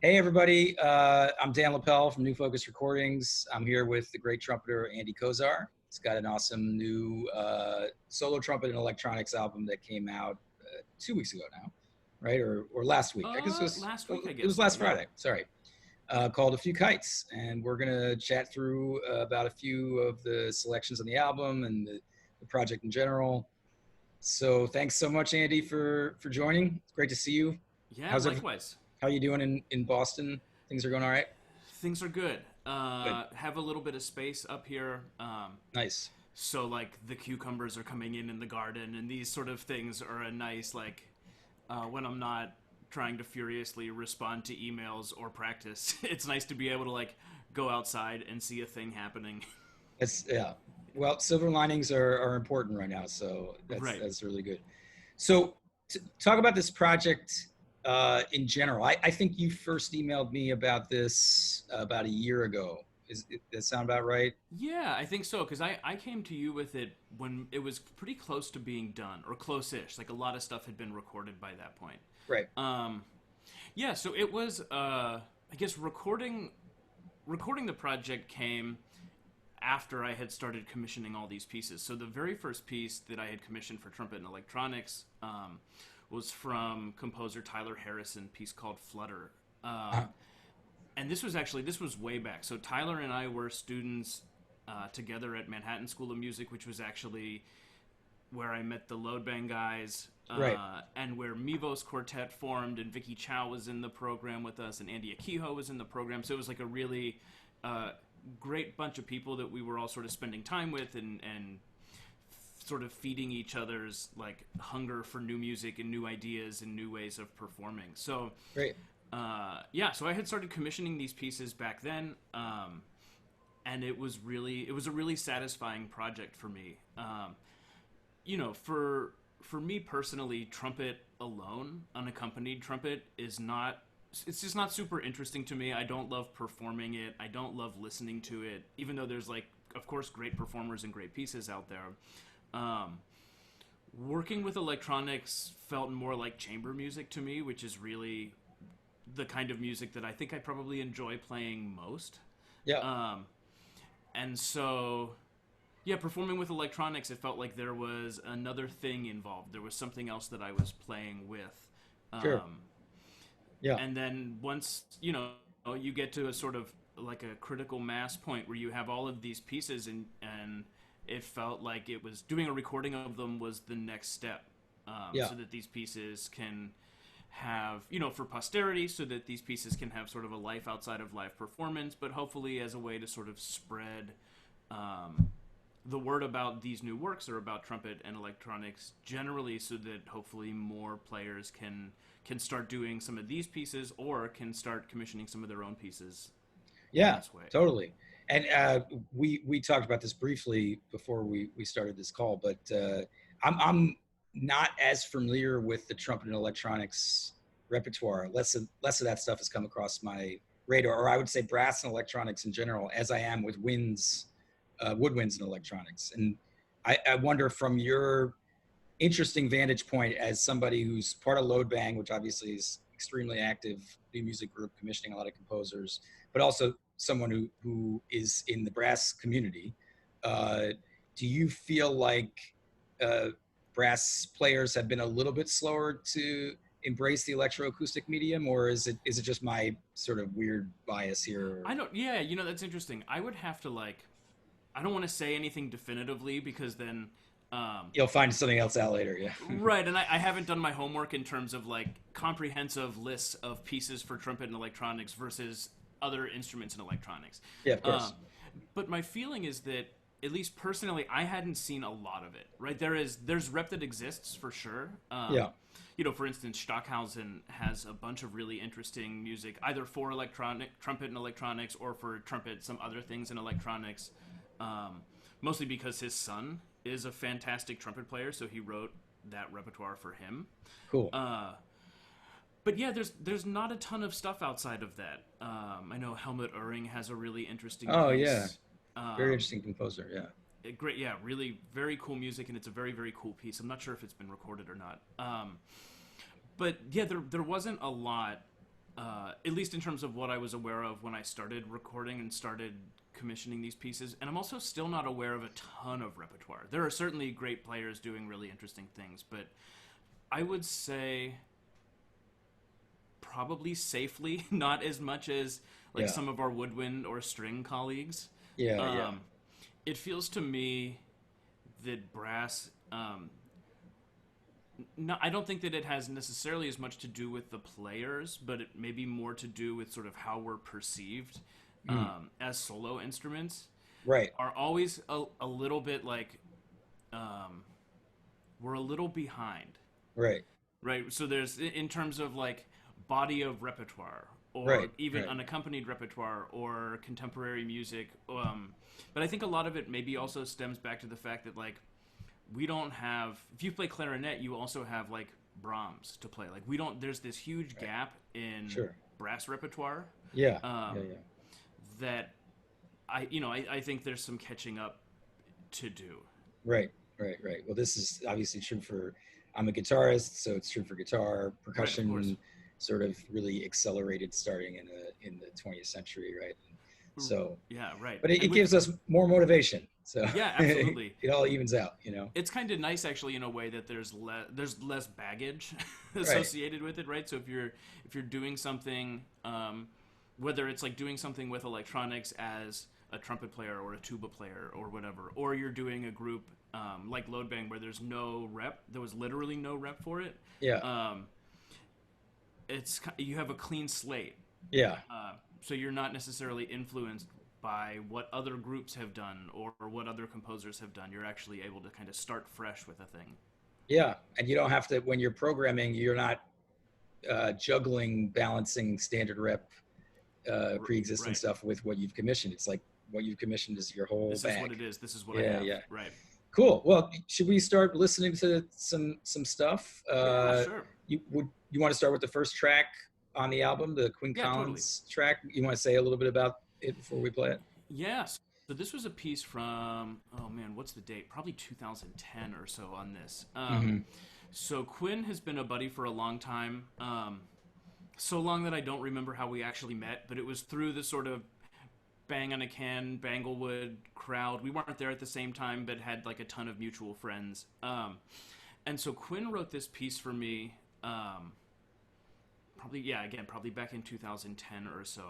Hey everybody, I'm Dan Lapel from New Focus Recordings. I'm here with the great trumpeter Andy Kozar. He's got an awesome new solo trumpet and electronics album that came out 2 weeks ago now, right? Or last week. I guess Last week, I it guess was so. last Yeah. Friday. Sorry, called A Few Kites, and we're gonna chat through about a few of the selections on the album and the project in general. So thanks so much, Andy, for joining. It's great to see you. Yeah. How's it? Likewise. How are you doing in Boston? Things are going all right. Things are good. Good. Have a little bit of space up here. Nice. So like the cucumbers are coming in the garden, and these sort of things are a nice when I'm not trying to furiously respond to emails or practice. It's nice to be able to go outside and see a thing happening. It's yeah. Well, silver linings are important right now, so that's Right. that's really good. So talk about this project in general. I think you first emailed me about this about a year ago. That sound about right? Yeah, I think so because I came to you with it when it was pretty close to being done or close-ish. Like a lot of stuff had been recorded by that point. Right. Um, yeah, so it was I guess recording the project came after I had started commissioning all these pieces. So the very first piece that I had commissioned for trumpet and electronics was from composer Tyler Harrison, piece called Flutter. Uh, And this was way back. So Tyler and I were students together at Manhattan School of Music, which was actually where I met the Load Bang guys, right. and where Mivos Quartet formed, and Vicky Chow was in the program with us, and Andy Akiho was in the program. So it was like a really uh, great bunch of people that we were all sort of spending time with, and sort of feeding each other's like hunger for new music and new ideas and new ways of performing. So Great. yeah, so I had started commissioning these pieces back then, and it was a really satisfying project for me. For me personally, trumpet alone, unaccompanied trumpet, is not. It's just not super interesting to me. I don't love performing it. I don't love listening to it, even though there's of course, great performers and great pieces out there. Um, Working with electronics felt more like chamber music to me, which is really the kind of music that I think I probably enjoy playing most. Yeah. Um, and so, yeah, performing with electronics, it felt like there was another thing involved. There was something else that I was playing with. Sure. Um, Yeah. and then once, you get to a sort of like a critical mass point where you have all of these pieces and it felt like it was doing a recording of them was the next step, Yeah. so that these pieces can have, for posterity, so that these pieces can have sort of a life outside of live performance, but hopefully as a way to sort of spread um, the word about these new works or about trumpet and electronics generally, so that hopefully more players can start doing some of these pieces or can start commissioning some of their own pieces in Yeah. this way. Totally. And we talked about this briefly before we started this call, but I'm not as familiar with the trumpet and electronics repertoire. Less of that stuff has come across my radar, or I would say brass and electronics in general, as I am with woodwinds and electronics. And I wonder, from your interesting vantage point as somebody who's part of Load Bang, which obviously is extremely active new music group commissioning a lot of composers, but also someone who is in the brass community. Uh, do you feel like uh, brass players have been a little bit slower to embrace the electroacoustic medium, or is it just my sort of weird bias here? I don't. Yeah, that's interesting. I would have to I don't want to say anything definitively because then, You'll find something else out later. Yeah. right. And I haven't done my homework in terms of comprehensive lists of pieces for trumpet and electronics versus other instruments and electronics. Yeah, of Um, course. but my feeling is that, at least personally, I hadn't seen a lot of it. Right, there's rep that exists for sure. Yeah. For instance, Stockhausen has a bunch of really interesting music, either for electronic trumpet and electronics, or for trumpet, some other things in electronics. Um, Mostly because his son is a fantastic trumpet player, so he wrote that repertoire for him. Cool. But yeah, there's not a ton of stuff outside of that. I know Helmut Uring has a really interesting Oh yeah. piece. Very Um, interesting composer. Yeah. Great, yeah, really very cool music, and it's a very very cool piece. I'm not sure if it's been recorded or not. But yeah, there wasn't a lot at least in terms of what I was aware of when I started recording and started commissioning these pieces. And I'm also still not aware of a ton of repertoire. There are certainly great players doing really interesting things, but I would say probably safely not as much as like some of our woodwind or string colleagues. It feels to me that brass, no, I don't think that it has necessarily as much to do with the players, but it may be more to do with sort of how we're perceived as solo instruments. Right. Are always a little bit like we're a little behind. Right. Right. So there's, in terms of like body of repertoire, or even unaccompanied repertoire, or contemporary music. But I think a lot of it maybe also stems back to the fact that like we don't have, if you play clarinet, you also have like Brahms to play. Like we don't, there's this huge gap in brass repertoire. That I think there's some catching up to do. Right. Well, this is obviously true for, I'm a guitarist, so it's true for guitar. Percussion sort of really accelerated starting in the 20th century, right? So but it gives us more motivation. So absolutely. It all evens out, It's kind of nice actually in a way that there's less baggage associated with it, right? So if you're doing something, whether it's like doing something with electronics as a trumpet player or a tuba player or whatever, or you're doing a group like Load Bang where there's no rep, there was literally no rep for it. It's, you have a clean slate. So you're not necessarily influenced by what other groups have done or what other composers have done. You're actually able to kind of start fresh with a thing. And you don't have to, when you're programming, you're not juggling, balancing standard rep, pre-existing stuff with what you've commissioned. It's like what you've commissioned is your whole This bag. is what it is. This is what I have. Right. Cool. Well, should we start listening to some stuff? Sure. You want to start with the first track on the album, the Quinn Collins track? You want to say a little bit about it before we play it? Yes. So this was a piece from, oh man, what's the date? Probably 2010 or so on this. So Quinn has been a buddy for a long time. So long that I don't remember how we actually met, but it was through the sort of Bang on a Can, Banglewood crowd. We weren't there at the same time, but had like a ton of mutual friends. And so Quinn wrote this piece for me, probably back in 2010 or so.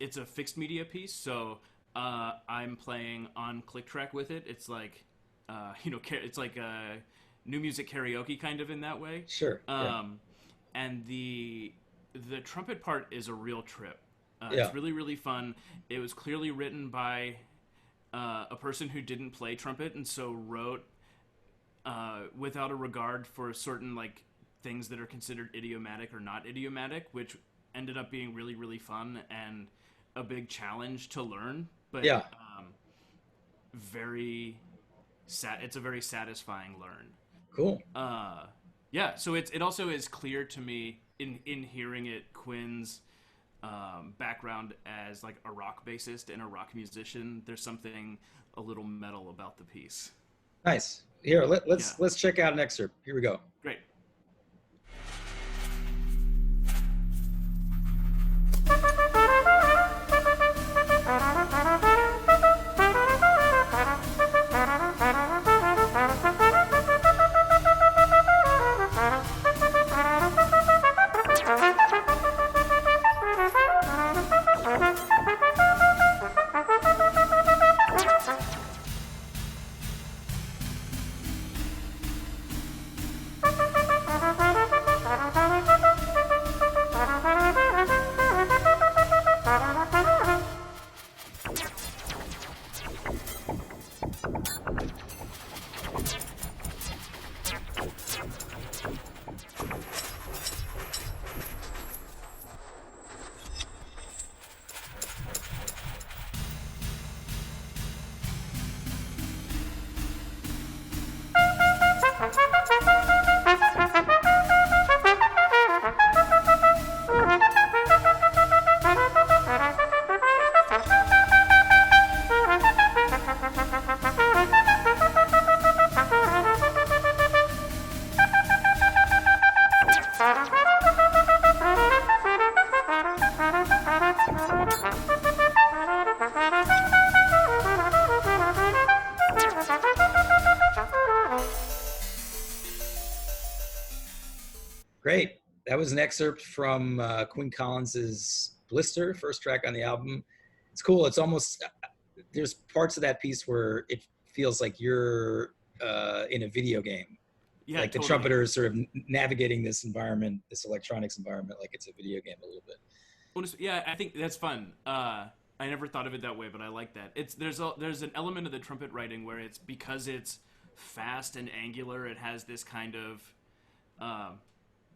It's a fixed media piece, so I'm playing on click track with it. It's like, it's like a new music karaoke kind of in that way. Sure. And the trumpet part is a real trip. It's really, really fun. It was clearly written by a person who didn't play trumpet, and so wrote without a regard for certain like things that are considered idiomatic or not idiomatic, which ended up being really, really fun and a big challenge to learn. But it's a very satisfying learn. Cool. So it also is clear to me in hearing it, Quinn's background as like a rock bassist and a rock musician. There's something a little metal about the piece. Nice. Here, let's check out an excerpt. Here we go. Great. That was an excerpt from Quinn Collins's Blister, first track on the album. It's cool. It's almost, there's parts of that piece where it feels like you're in a video game. Yeah, Like the totally. trumpeter is sort of navigating this environment, this electronics environment, like it's a video game a little bit. Yeah, I think that's fun. I never thought of it that way, but I like that. There's an element of the trumpet writing where it's because it's fast and angular. It has this kind of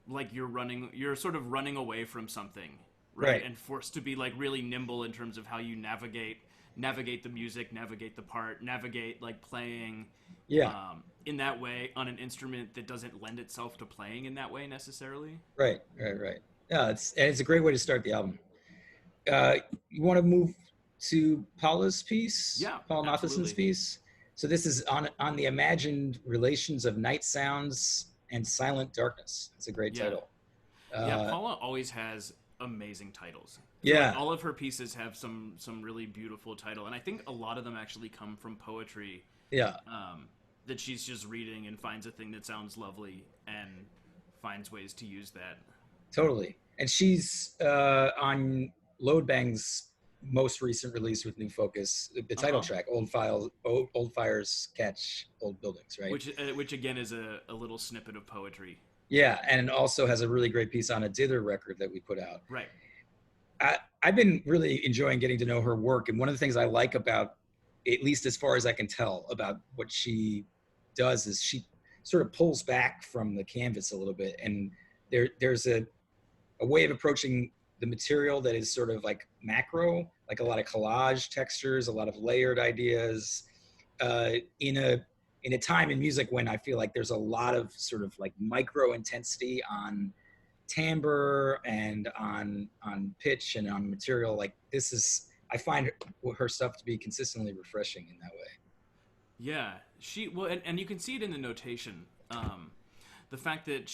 like you're sort of running away from something, right? And forced to be like really nimble in terms of how you navigate the music, navigate the part, navigate like playing. Yeah. In that way on an instrument that doesn't lend itself to playing in that way necessarily. Right. Yeah, it's a great way to start the album. You want to move to Paula's piece, Yeah, Paul Matheson's absolutely. piece. So this is on the imagined relations of night sounds and silent darkness. It's a great Yeah. title. Yeah, Uh, Paula always has amazing titles. I feel like yeah, all of her pieces have some really beautiful title, and I think a lot of them actually come from poetry yeah, that she's just reading and finds a thing that sounds lovely and finds ways to use that. totally. And she's on Loadbang's most recent release with New Focus, the Uh title huh. track, Old Fires Catch Old Buildings, right? Which again is a little snippet of poetry. Yeah, and also has a really great piece on a Dither record that we put out. Right. I've been really enjoying getting to know her work, and one of the things I like about, at least as far as I can tell, about what she does is she sort of pulls back from the canvas a little bit, and there's a way of approaching the material that is sort of like macro, like a lot of collage textures, a lot of layered ideas, in a time in music when I feel like there's a lot of sort of like micro intensity on timbre and on pitch and on material. Like this is, I find her stuff to be consistently refreshing in that way. Yeah, and you can see it in the notation. The fact that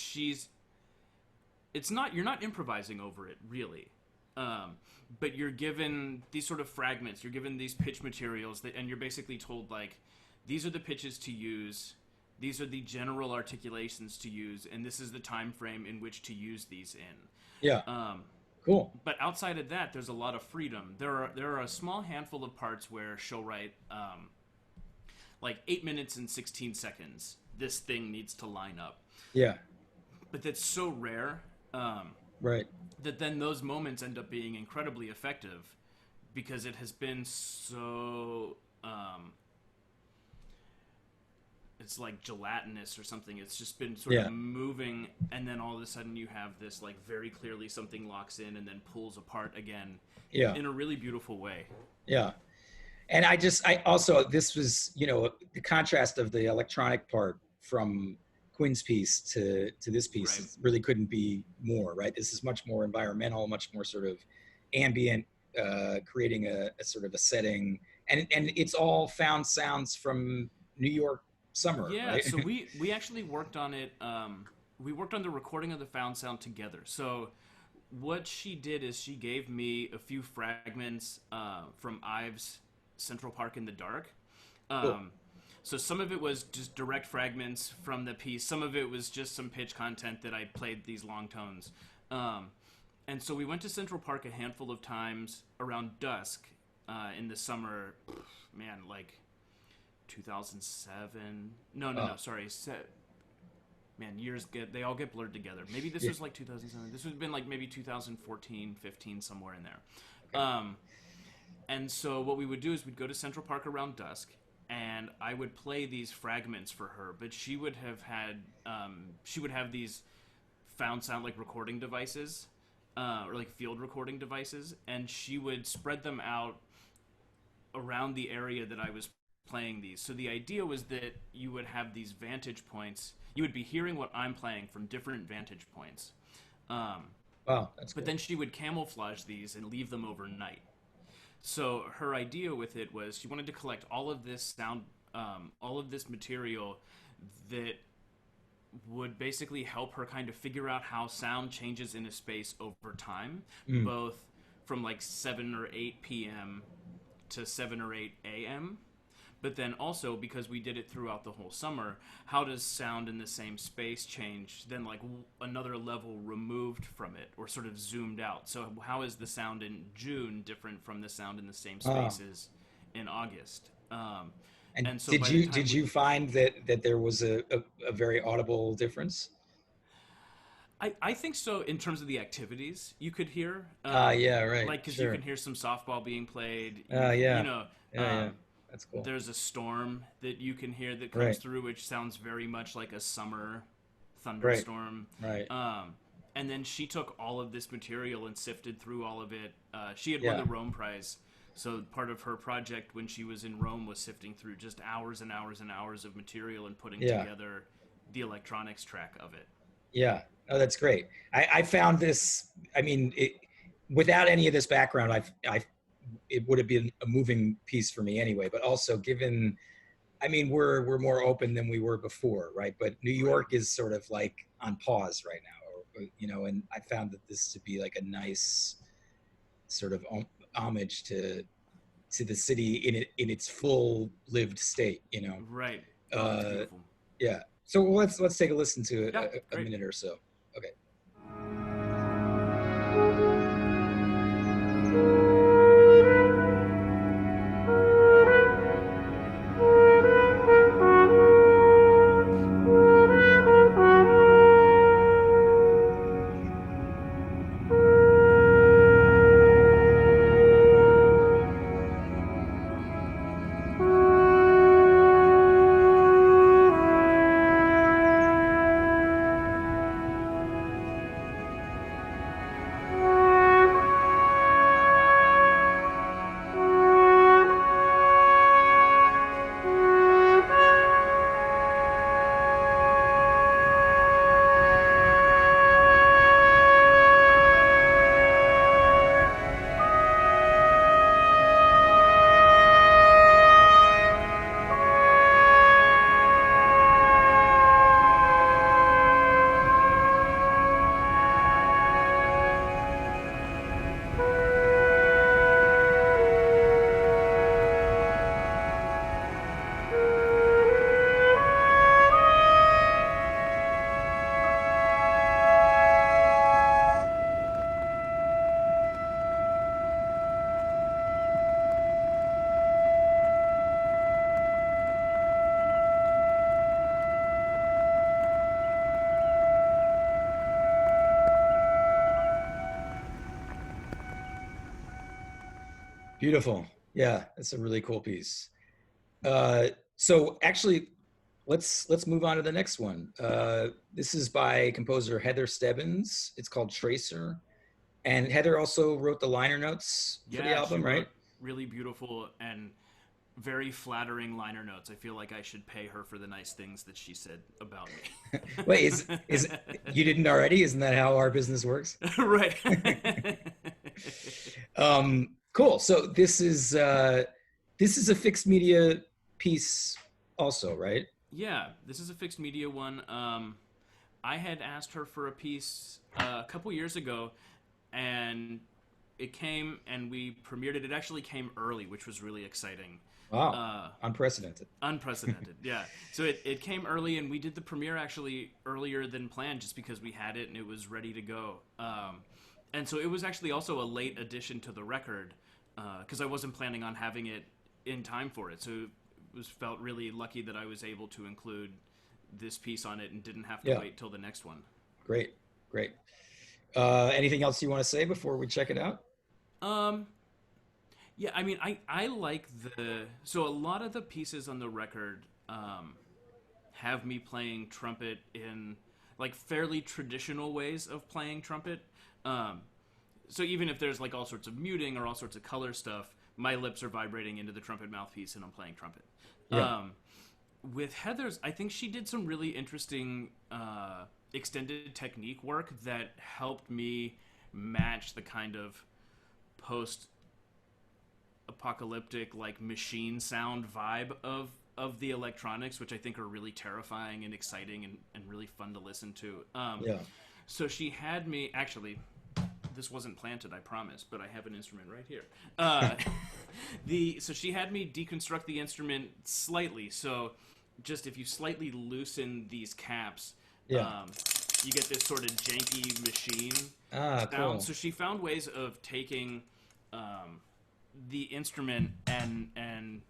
you're not improvising over it really, but you're given these sort of fragments. You're given these pitch materials and you're basically told like, these are the pitches to use. These are the general articulations to use, and this is the time frame in which to use these Yeah, in. cool. But outside of that, there's a lot of freedom. There are a small handful of parts where she'll write like 8 minutes and 16 seconds. This thing needs to line up, Yeah, but that's so rare right. that then those moments end up being incredibly effective because it has been so. It's like gelatinous or something. It's just been sort Yeah, of moving, and then all of a sudden you have this like very clearly something locks in and then pulls apart again yeah, in a really beautiful way. yeah. And I also, this was, the contrast of the electronic part from Quinn's piece to this Right. piece really couldn't be more, right? This is much more environmental, much more sort of ambient, creating a sort of a setting, and it's all found sounds from New York summer, Yeah, right? so we actually worked on it. We worked on the recording of the found sound together. So what she did is she gave me a few fragments from Ives' Central Park in the Dark. Cool. So some of it was just direct fragments from the piece. Some of it was just some pitch content that I played these long tones. And so we went to Central Park a handful of times around dusk in the summer. Man, like 2007. No, sorry. Man, they all get blurred together. Maybe this Yeah. was like 2007. This would have been like maybe 2014, 15, somewhere in there. Okay. And so what we would do is we'd go to Central Park around dusk, and I would play these fragments for her. But she would have these found sound like recording devices, or like field recording devices, and she would spread them out around the area that I was playing these. So the idea was that you would have these vantage points. You would be hearing what I'm playing from different vantage points. Wow, that's But cool. then she would camouflage these and leave them overnight. So her idea with it was she wanted to collect all of this sound, all of this material that would basically help her kind of figure out how sound changes in a space over time, Mm. both from like 7 or 8 p.m. to 7 or 8 a.m., But then also, because we did it throughout the whole summer, how does sound in the same space change then, like another level removed from it or sort of zoomed out? So how is the sound in June different from the sound in the same spaces in August? And And so did by the you time find that there was a very audible difference? I think so in terms of the activities you could hear, Yeah, right, like because you sure. can hear some softball being played. You Yeah, know, yeah. That's cool. there's a storm that you can hear that comes Right, through, which sounds very much like a summer right, thunderstorm. right. And then she took all of this material and sifted through all of it. She had won Yeah, the Rome Prize, so part of her project when she was in Rome was sifting through just hours and hours and hours of material and putting yeah, together the electronics track of it. yeah. Oh, that's great. I found this. I mean, without any of this background, it would have been a moving piece for me anyway. But also, given, I mean, we're more open than we were before, right? But New Right. York is sort of like on pause right now, and I found that this to be like a nice sort of homage to the city in its full lived state, Right. Oh, it's Uh, beautiful. yeah. So let's take a listen to Yeah, a great. minute or so. Okay. Beautiful. Yeah, that's a really cool piece. So actually, let's move on to the next one. This is by composer Heather Stebbins. It's called Tracer, and Heather also wrote the liner notes for the Yeah, she album, right? wrote really beautiful and very flattering liner notes. I feel like I should pay her for the nice things that she said about Wait, me. is you didn't already? Isn't that how our business works? Right. Cool. So this is a fixed media piece, also, right? Yeah, this is a fixed media one. I had asked her for a piece a couple years ago, and it came and we premiered it. It actually came early, which was really exciting. Wow, Uh, unprecedented. Unprecedented, yeah. So it came early, and we did the premiere actually earlier than planned, just because we had it and it was ready to go. And so it was actually also a late addition to the record, because I wasn't planning on having it in time for it. So it was felt really lucky that I was able to include this piece on it and didn't have to Yeah, wait till the next one. great, great. Anything else you want to say before we check it out? Um, yeah, I mean, I like so a lot of the pieces on the record have me playing trumpet in like fairly traditional ways of playing trumpet. Um, so even if there's like all sorts of muting or all sorts of color stuff, my lips are vibrating into the trumpet mouthpiece and I'm playing trumpet. Yeah, With Heather's, I think she did some really interesting extended technique work that helped me match the kind of post apocalyptic like machine sound vibe of the electronics, which I think are really terrifying and exciting and really fun to listen to. yeah. So she had me actually this wasn't planted, I promise, but I have an instrument right here. So she had me deconstruct the instrument slightly. So just if you slightly loosen these caps, Yeah. you get this sort of janky machine Ah, sound. cool. So she found ways of taking the instrument and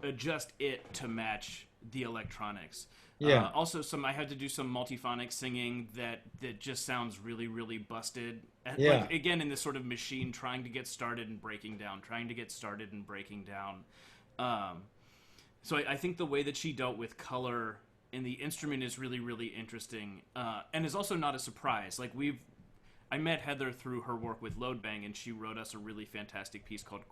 adjust it to match the electronics. Yeah. Also, I had to do some multiphonic singing that just sounds really, really busted. Yeah. Like, again, in this sort of machine, trying to get started and breaking down, trying to get started and breaking down. So I think the way that she dealt with color in the instrument is really, really interesting, and is also not a surprise. Like, I met Heather through her work with Loadbang, and she wrote us a really fantastic piece called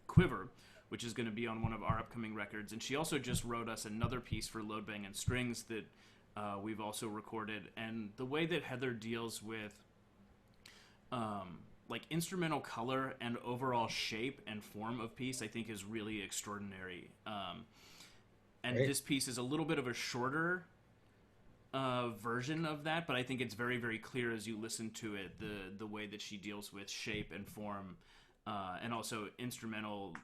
Quiver, which is going to be on one of our upcoming records. And she also just wrote us another piece for Loadbang and Strings that we've also recorded. And the way that Heather deals with like instrumental color and overall shape and form of piece, I think is really extraordinary. And Great. this piece is a little bit of a shorter version of that, but I think it's very, very clear as you listen to it, the way that she deals with shape and form, and also instrumental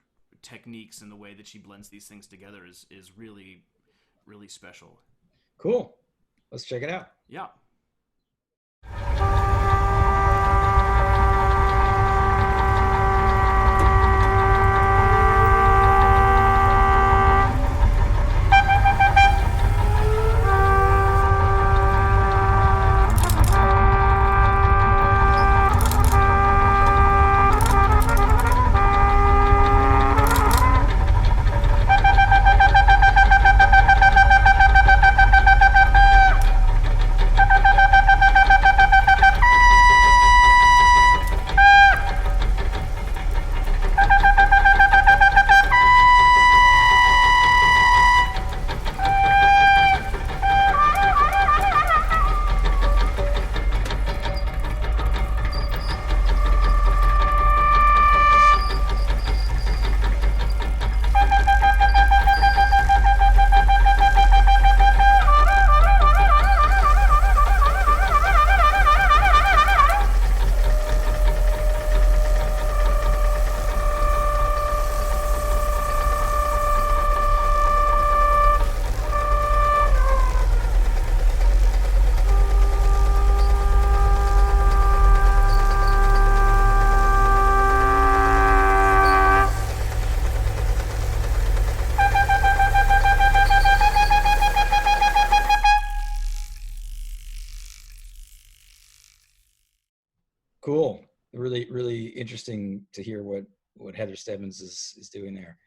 techniques, and the way that she blends these things together is really, really special. Cool. Let's check it out. Yeah. Cool. Really, really interesting to hear what Heather Stebbins is doing there.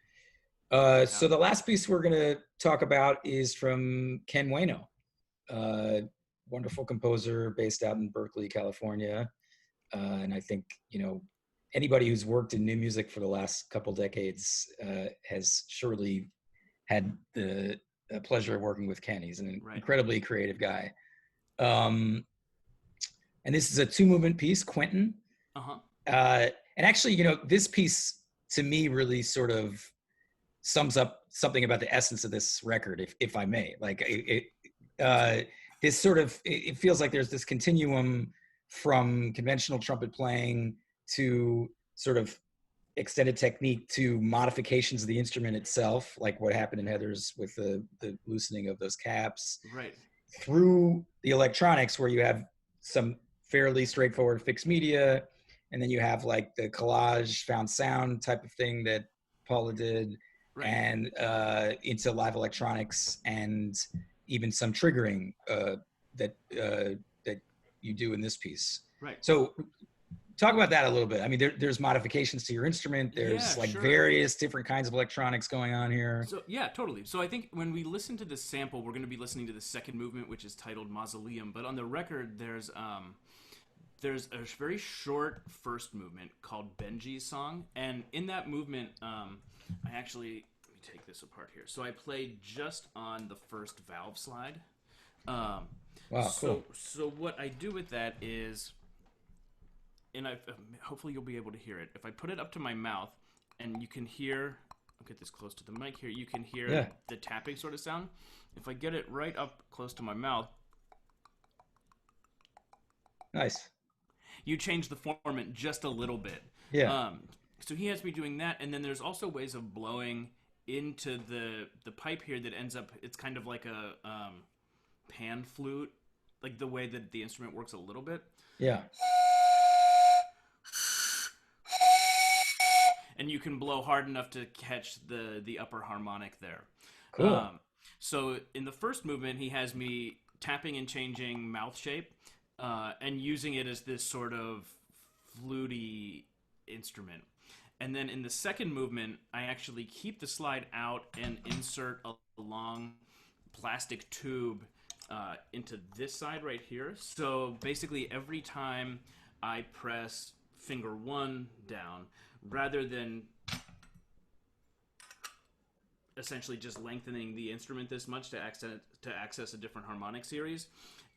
So the last piece we're going to talk about is from Ken Bueno, wonderful composer based out in Berkeley, California. And I think, anybody who's worked in new music for the last couple decades has surely had the pleasure of working with Ken. He's an incredibly creative guy. And this is a 2-movement piece, Quentin. Uh-huh. And actually, this piece to me really sort of sums up something about the essence of this record, if I may. Like this sort of, it feels like there's this continuum from conventional trumpet playing to sort of extended technique to modifications of the instrument itself, like what happened in Heather's with the loosening of those caps. Right. Through the electronics, where you have some fairly straightforward fixed media, and then you have like the collage found sound type of thing that Paula did, right. And into live electronics, and even some triggering that you do in this piece. Right. So talk about that a little bit. I mean, there's modifications to your instrument. There's various different kinds of electronics going on here. So yeah, totally. So I think when we listen to this sample, we're going to be listening to the second movement, which is titled Mausoleum. But on the record, there's a very short first movement called Benji's Song, and in that movement, let me take this apart here. So I played just on the first valve slide. Wow, cool. So what I do with that is, and hopefully you'll be able to hear it. If I put it up to my mouth, and you can hear, I'll get this close to the mic here, you can hear the tapping sort of sound. If I get it right up close to my mouth. Nice. you change the formant just a little bit. Yeah. So he has me doing that, and then there's also ways of blowing into the pipe here that ends up. It's kind of like a pan flute, like the way that the instrument works a little bit. Yeah. And you can blow hard enough to catch the upper harmonic there. Cool. So in the first movement, he has me tapping and changing mouth shape, and using it as this sort of fluty instrument. And then in the second movement, I actually keep the slide out and insert a long plastic tube into this side right here. So basically, every time I press finger 1 down, rather than essentially just lengthening the instrument this much to access a different harmonic series,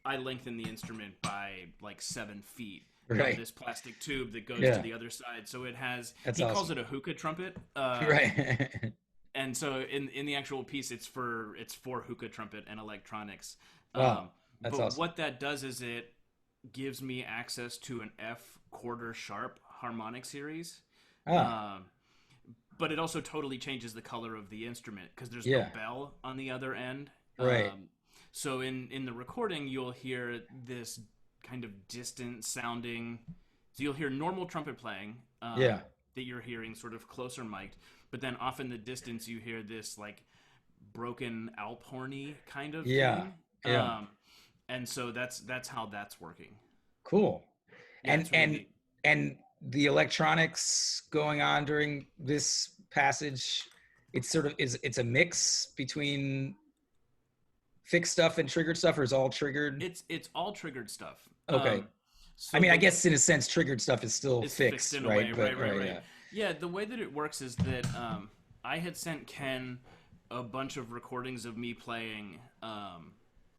I lengthen the instrument by like 7 feet. Right. This plastic tube that goes to the other side. So it has, he calls it a hookah trumpet. Right. And so in the actual piece, it's for hookah trumpet and electronics. Wow. That's but awesome. what that does is it gives me access to an F quarter sharp harmonic series. But it also totally changes the color of the instrument because there's no bell on the other end. Right. So in the recording, you'll hear this kind of distant sounding. So you'll hear normal trumpet playing that you're hearing sort of closer mic'd, but then off in the distance you hear this like broken alp horny kind of thing. And so that's how that's working. Cool. Yeah, and the electronics going on during this passage, it's sort of it's a mix between fixed stuff and triggered stuff, or is all triggered? It's all triggered stuff. Okay. So I mean, I guess in a sense, triggered stuff is still fixed, in right? A way, right. Yeah, the way that it works is that I had sent Ken a bunch of recordings of me playing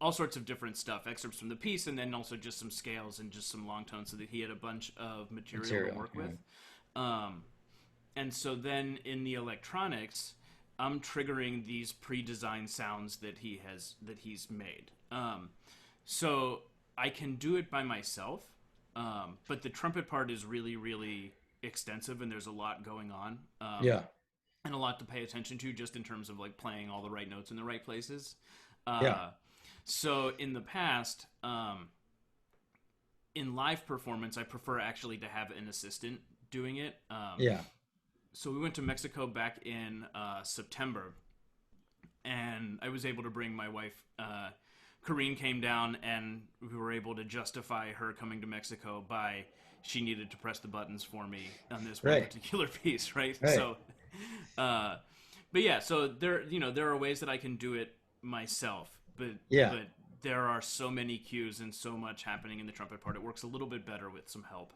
all sorts of different stuff, excerpts from the piece, and then also just some scales and just some long tones, so that he had a bunch of material to work with. And so then in the electronics, I'm triggering these pre-designed sounds that he's made. So I can do it by myself, but the trumpet part is really, really extensive, and there's a lot going on. And a lot to pay attention to, just in terms of like playing all the right notes in the right places. So in the past, in live performance, I prefer actually to have an assistant doing it. So we went to Mexico back in September, and I was able to bring my wife. Corrine came down, and we were able to justify her coming to Mexico by she needed to press the buttons for me on this one particular piece, right? So, but yeah, so there are ways that I can do it myself, but there are so many cues and so much happening in the trumpet part. It works a little bit better with some help.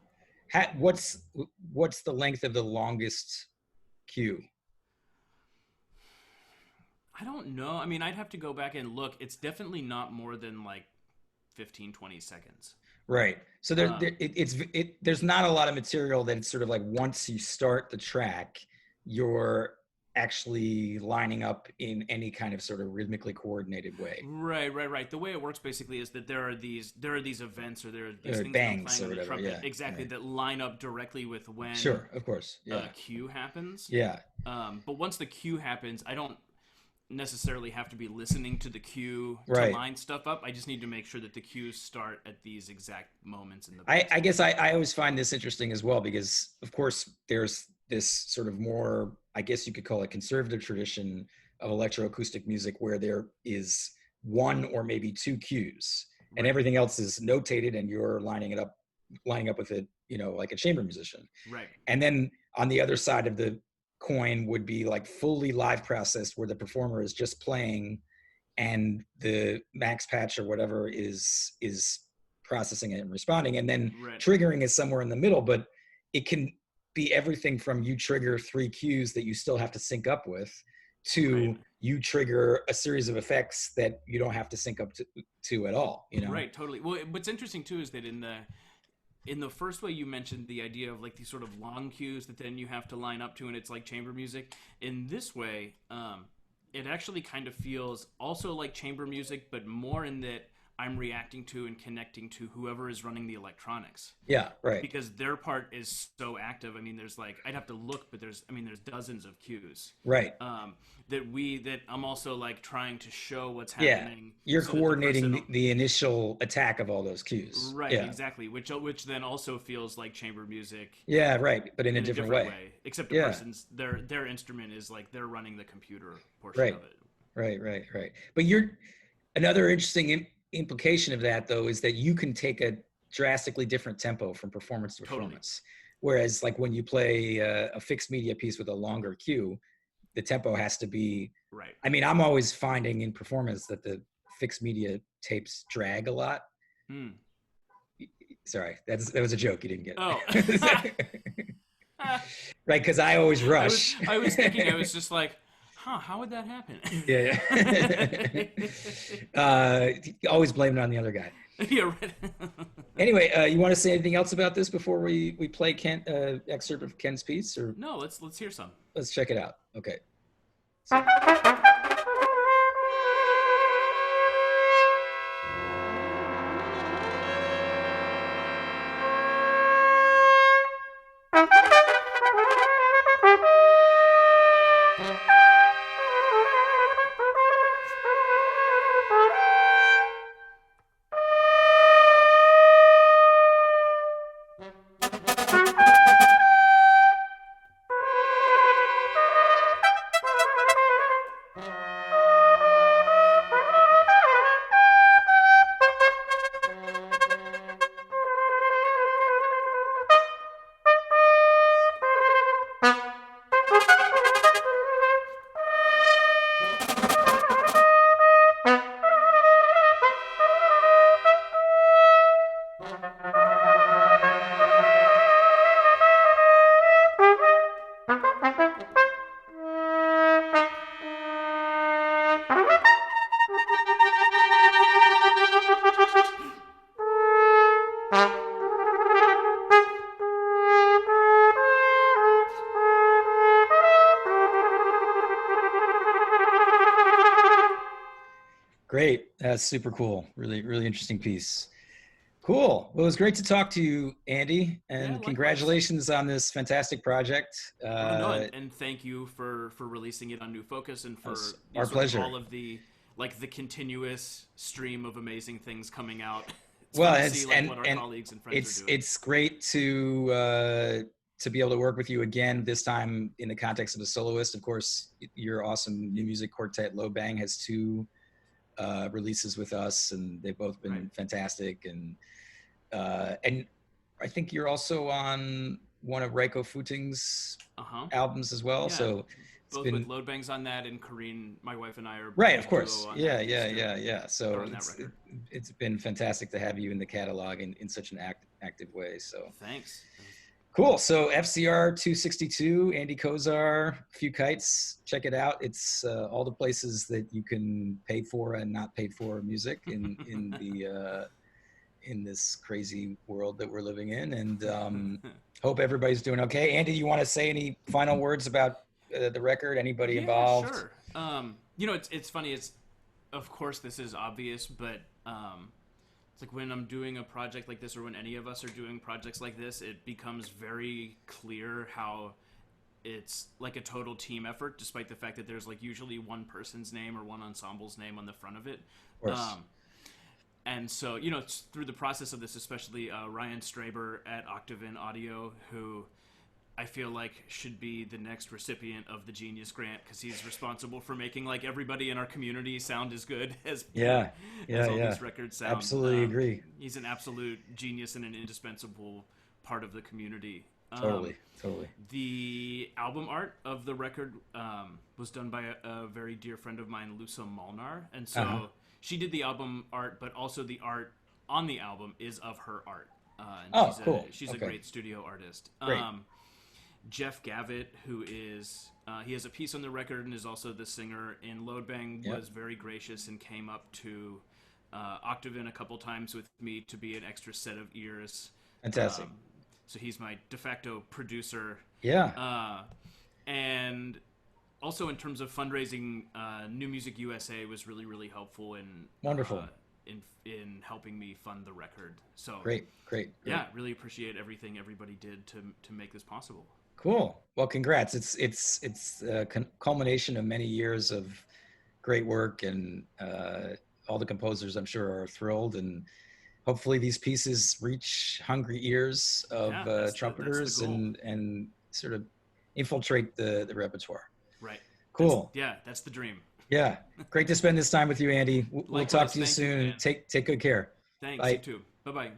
What's the length of the longest cue? I don't know. I mean, I'd have to go back and look. It's definitely not more than like 15, 20 seconds. Right. So there's not a lot of material that it's sort of like once you start the track, you're actually lining up in any kind of sort of rhythmically coordinated way. Right. The way it works basically is that there are these events, or there are these things bangs playing or whatever, trumpet, that line up directly with when of course, a cue happens. But once the cue happens, I don't necessarily have to be listening to the cue to line stuff up. I just need to make sure that the cues start at these exact moments in the I guess I always find this interesting as well, because of course there's this sort of more, I guess you could call it, conservative tradition of electroacoustic music where there is one or maybe two cues and everything else is notated and you're lining up with it, like a chamber musician. Right. And then on the other side of the coin would be like fully live processed, where the performer is just playing and the max patch or whatever is processing it and responding, and then triggering is somewhere in the middle. But it can be everything from you trigger 3 cues that you still have to sync up with to you trigger a series of effects that you don't have to sync up to at all, Right, totally. Well, what's interesting too is that in the first way you mentioned the idea of like these sort of long cues that then you have to line up to, and it's like chamber music. In this way, it actually kind of feels also like chamber music, but more in that I'm reacting to and connecting to whoever is running the electronics, Yeah, right. because their part is so active. I mean, there's like, I'd have to look, but there's dozens of cues, Right. that I'm also like trying to show what's Yeah. happening You're so that the coordinating person. the initial attack of all those cues. Right, Yeah. exactly. Which then also feels like chamber music Yeah, right. But in a in a different different way. way. Except the Yeah. person's their instrument is like they're running the computer portion Right. of it. Right, right, right. But you're another interesting implication of that though is that you can take a drastically different tempo from performance to Totally. performance. Whereas like when you play a fixed media piece with a longer cue, the tempo has to be, Right. I mean, I'm always finding in performance that the fixed media tapes drag a lot. Hmm. Sorry, that was a joke. You didn't get Oh. it. Right, because I always rush. I was thinking, I was just like, huh, how would that happen? Yeah, yeah. Always blame it on the other guy. Yeah, right. Anyway, you want to say anything else about this before we play Ken excerpt of Ken's piece, or No, let's hear some. let's check it out? Okay. So. Great. That's super cool. Really, really interesting piece. Cool. Well, it was great to talk to you, Andy, Yeah, and likewise. congratulations on this fantastic project. Oh no, and thank you for releasing it on New Focus, and for, Our sort of pleasure. all of the, like, the continuous stream of amazing things coming out. It's Well, fun to see like what our and colleagues and friends are doing. it's great to be able to work with you again. This time in the context of a soloist. Of course, your awesome new music quartet Low Bang has two releases with us, and they've both been Right. fantastic. And I think you're also on one of Reiko Futing's Uh-huh. albums as well. Yeah, So it's both with been Load Bangs on that, and Kareen, my wife, and I are right, in of a course. duo on Yeah, that piece yeah, too, yeah, yeah. So or on that record. it's been fantastic to have you in the catalog in such an active way. So Thanks. cool. So FCR 262, Andy Kozar, Few Kites. Check it out. It's all the places that you can pay for and not paid for music in the in this crazy world that we're living in. And hope everybody's doing okay. Andy, you want to say any final words about the record? Anybody Yeah, involved? sure. It's funny. It's, of course this is obvious, but it's like when I'm doing a project like this, or when any of us are doing projects like this, it becomes very clear how it's like a total team effort, despite the fact that there's like usually one person's name or one ensemble's name on the front of it. Of course. And so, it's through the process of this, especially Ryan Straber at Octavin Audio, who I feel like should be the next recipient of the Genius Grant, because he's responsible for making like everybody in our community sound as good as Yeah, as all yeah. these records sound. Absolutely agree. He's an absolute genius and an indispensable part of the community. Totally. The album art of the record was done by a very dear friend of mine, Lusa Molnar, and so she did the album art, but also the art on the album is of her art. And cool. She's a great studio artist. Great. Jeff Gavitt, who is he has a piece on the record and is also the singer in Load Bang, was very gracious and came up to Octavin a couple times with me to be an extra set of ears. Fantastic. So he's my de facto producer. Yeah. And also in terms of fundraising, New Music USA was really, really helpful in Wonderful. in helping me fund the record. So Great. yeah, really appreciate everything everybody did to make this possible. Cool. Well, congrats. It's a culmination of many years of great work, and all the composers, I'm sure, are thrilled, and hopefully these pieces reach hungry ears of trumpeters that's the goal. and sort of infiltrate the repertoire. Right. Cool. That's the dream. Yeah. Great to spend this time with you, Andy. We'll talk Likewise, to you thank you, soon. man. Take good care. Thanks, Bye. you too. Bye-bye.